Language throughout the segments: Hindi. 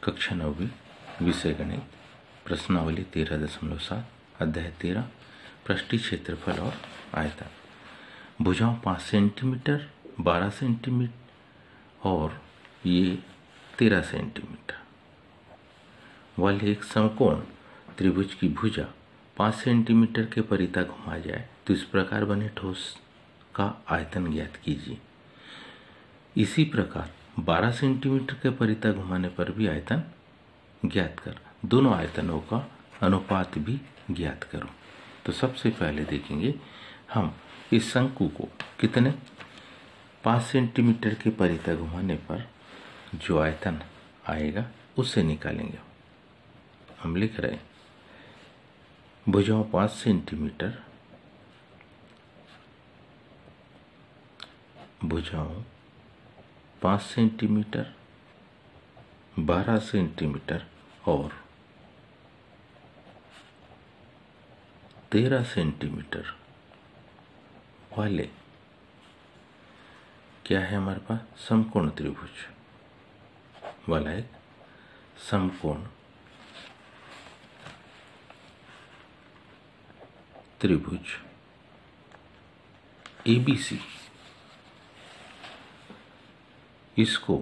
कक्षा 9वीं विषय गणित प्रश्नावली 13.7 अध्याय 13 पृष्ठीय क्षेत्रफल और आयतन। भुजाओं 5 सेंटीमीटर 12 सेंटीमीटर और ये 13 सेंटीमीटर वाले एक समकोण त्रिभुज की भुजा 5 सेंटीमीटर के परितः घुमा जाए तो इस प्रकार बने ठोस का आयतन ज्ञात कीजिए। इसी प्रकार 12 सेंटीमीटर के परितः घुमाने पर भी आयतन ज्ञात कर, दोनों आयतनों का अनुपात भी ज्ञात करो। तो सबसे पहले देखेंगे हम इस शंकु को कितने 5 सेंटीमीटर के परितः घुमाने पर जो आयतन आएगा उससे निकालेंगे। हम लिख रहे हैं भुजाओं 5 सेंटीमीटर भुजाओं 5 सेंटीमीटर 12 सेंटीमीटर और 13 सेंटीमीटर वाले क्या है हमारे पास समकोण त्रिभुज वाला एक समकोण त्रिभुज ABC। इसको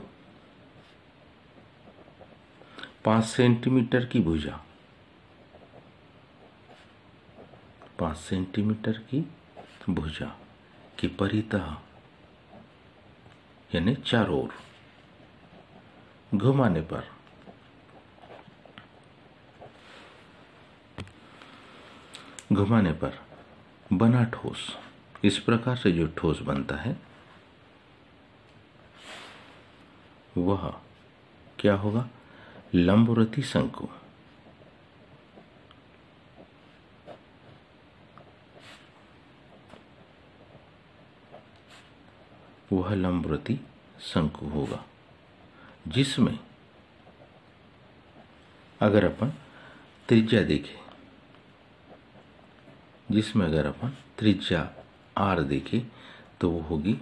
5 सेंटीमीटर की भुजा 5 सेंटीमीटर की भुजा की परितः यानी चारों ओर घुमाने पर बना ठोस, इस प्रकार से जो ठोस बनता है वह क्या होगा लंबवर्ती शंकु। वह लंबवर्ती शंकु होगा जिसमें अगर अपन त्रिज्या देखें, R देखें तो वो होगी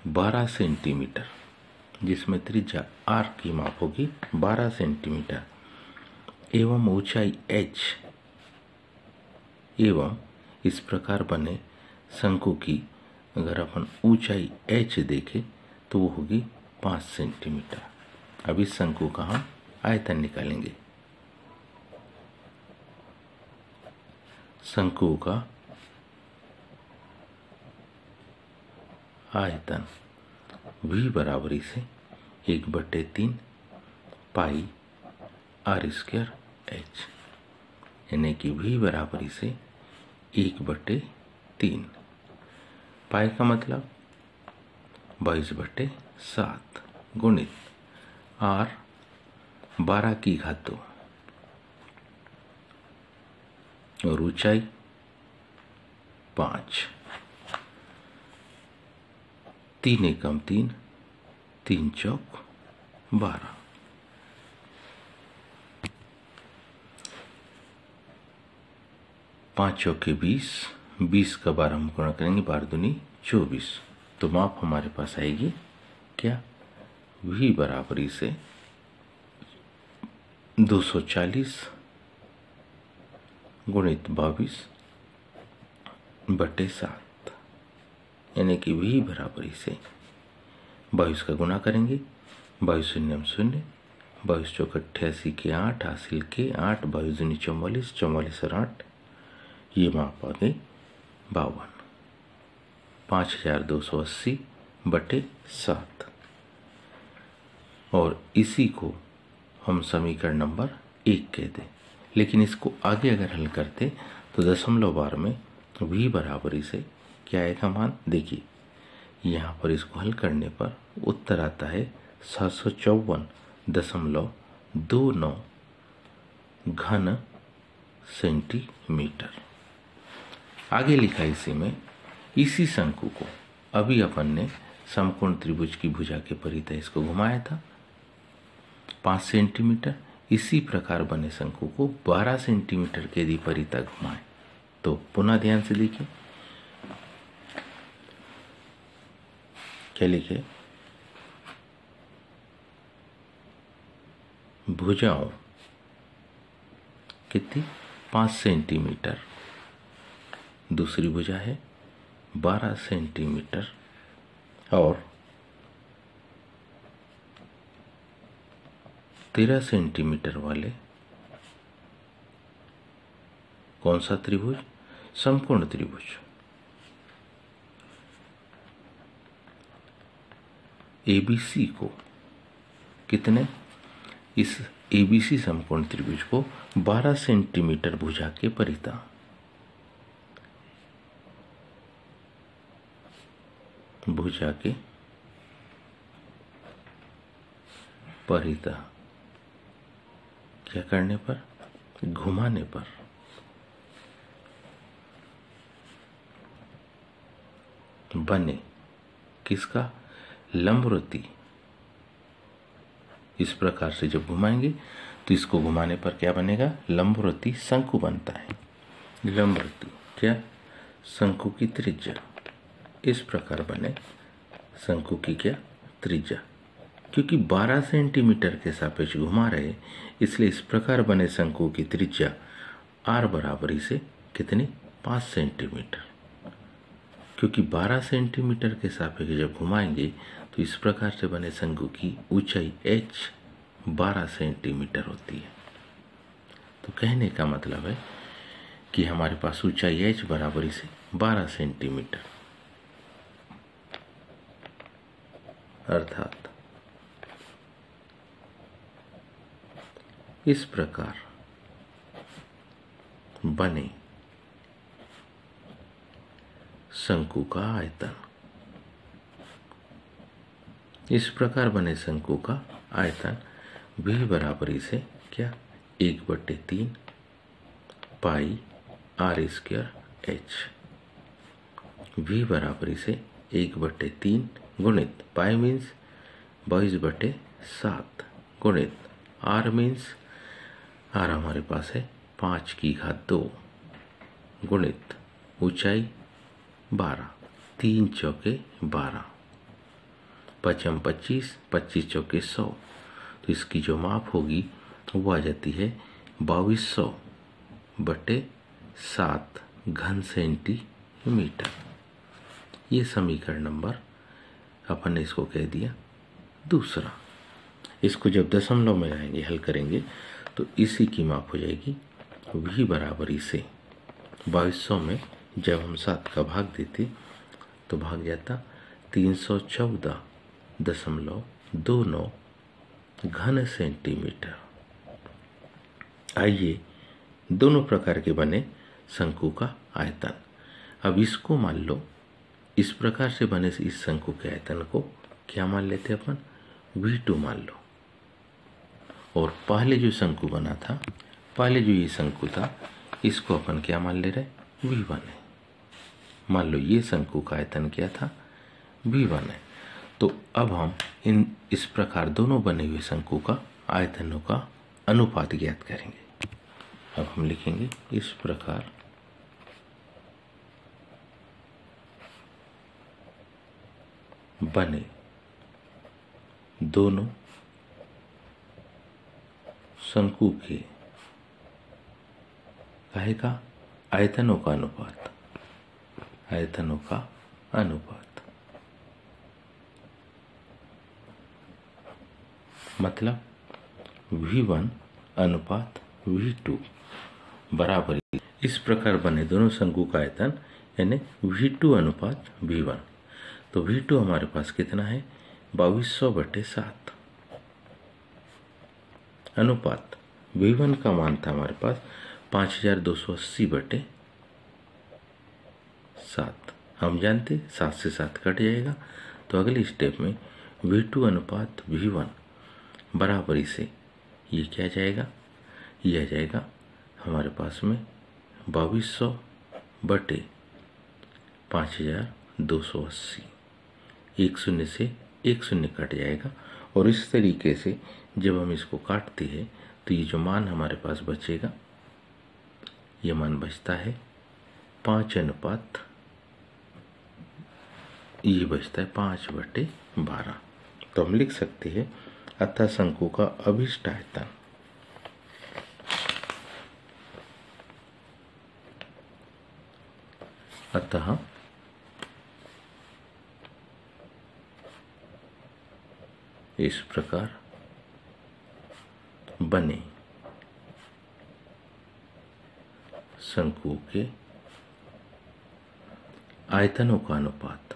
12 सेंटीमीटर, जिसमें त्रिज्या R की माप होगी 12 सेंटीमीटर एवं ऊंचाई h एवं इस प्रकार बने शंकु की अगर अपन ऊंचाई h देखें तो वो होगी 5 सेंटीमीटर। अब इस शंकु का हम आयतन निकालेंगे। शंकु का आयतन V बराबरी से 1/3 पाई r² h, यानी कि V बराबरी से 1/3 पाई का मतलब 22/7 गुणित r 12 की घात 2 और ऊंचाई 5, 3 एकम 3, 3 चौक 12। पाँच चौके 20, 20 का 12 हम गुणा करेंगे 12 दूनी 24। तो माप हमारे पास आएगी क्या V बराबरी से 240 गुणित 22/7, यानी कि V बराबरी से 22 का गुणा करेंगे 22 शून्य 0, 22 चौक 88 के 8 हासिल के 8, 22 दूनी 44, 44 और 8 ये माप आ गई 52, 5280/7। और इसी को हम समीकरण नंबर 1 कह दें, लेकिन इसको आगे अगर हल करते तो दशमलव बार में V बराबरी से क्या आएगा मान देखिए। यहाँ पर इसको हल करने पर उत्तर आता है 754.29 घन सेंटीमीटर। आगे लिखा इसी में इसी शंकु को अभी अपन ने समकोण त्रिभुज की भुजा के परितः इसको घुमाया था 5 सेंटीमीटर। इसी प्रकार बने शंकु को 12 सेंटीमीटर के यदि परितः घुमाए तो पुनः ध्यान से देखिए क्या लिखे भुजाओं कितनी 5 सेंटीमीटर, दूसरी भुजा है 12 सेंटीमीटर और 13 सेंटीमीटर वाले कौन सा त्रिभुज? समकोण त्रिभुज। एबीसी को कितने, इस एबीसी समकोण त्रिभुज को 12 सेंटीमीटर भुजा के परिता, भुजा के परिता क्या करने पर? घुमाने पर। बने किसका? लंबवृत्ति। इस प्रकार से जब घुमाएंगे तो इसको घुमाने पर क्या बनेगा? लंबवृत्ति शंकु बनता है। लंबवृत्ति क्या? शंकु की त्रिज्या। इस प्रकार बने शंकु की क्या? त्रिज्या। क्योंकि 12 सेंटीमीटर के सापेक्ष घुमा रहे इसलिए इस प्रकार बने शंकु की त्रिज्या r बराबरी से कितनी? 5 सेंटीमीटर। क्योंकि 12 सेंटीमीटर के सापेक्ष जब घुमाएंगे तो इस प्रकार से बने शंकु की ऊंचाई h 12 सेंटीमीटर होती है। तो कहने का मतलब है कि हमारे पास ऊंचाई h बराबरी से 12 सेंटीमीटर, अर्थात इस प्रकार बने शंकु का आयतन, इस प्रकार बने शंकु का आयतन v बराबरी से क्या? 1/3 पाई r स्क्वायर h। v बराबरी से 1/3 गुणित पाई मीन्स 22/7 गुणित r मीन्स r हमारे पास है 5�2 गुणित ऊंचाई 12, 3 चौके 12, 5 25, 25 चौके 100। तो इसकी जो माप होगी वो आ जाती है 2200/7 घन सेंटीमीटर। ये समीकरण नंबर अपन ने इसको कह दिया दूसरा। इसको जब दशमलव में आएंगे हल करेंगे तो इसी की माप हो जाएगी v बराबरी से 2200 में जब हम 7 का भाग देते तो भाग जाता 314.29 घन सेंटीमीटर। आइए दोनों प्रकार के बने शंकु का आयतन, अब इसको मान लो इस प्रकार से बने इस शंकु के आयतन को क्या मान लेते अपन? v2 मान लो। और पहले जो शंकु बना था, पहले जो ये शंकु था इसको अपन क्या मान ले रहे? v1 है। मान लो ये शंकु का आयतन क्या था? v1 है। तो अब हम इस प्रकार दोनों बने हुए शंकु का आयतनों का अनुपात ज्ञात करेंगे। अब हम लिखेंगे इस प्रकार बने दोनों शंकु के काहे का? आयतनों का अनुपात, आयतनों का अनुपात। मतलब v1 अनुपात v2 बराबर। इस प्रकार बने दोनों शंकु का आयतन यानी v2 अनुपात v1। तो v2 हमारे पास कितना है? 2200/7 अनुपात v1 का मान था हमारे पास 5280/7। हम जानते 7 से 7 कट जाएगा तो अगले स्टेप में v2 अनुपात v1 बराबरी से ये क्या जाएगा? ये आ जाएगा हमारे पास में 2200/5280। 1 शून्य से 1 शून्य कट जाएगा और इस तरीके से जब हम इसको काटते हैं तो ये जो मान हमारे पास बचेगा ये मान बचता है 5 अनुपात, ये बचता है 5/12। तो हम लिख सकते हैं अतः शंकु का अभिष्ट आयतन अतः इस प्रकार बने शंकु के आयतनों का अनुपात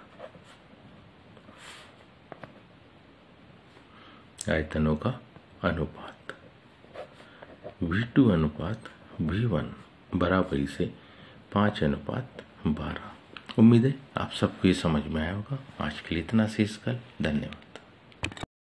V2 अनुपात V1 बराबरी से 5:12। उम्मीद है आप सबको ये समझ में आया होगा। आज के लिए इतना, शेष कल। धन्यवाद।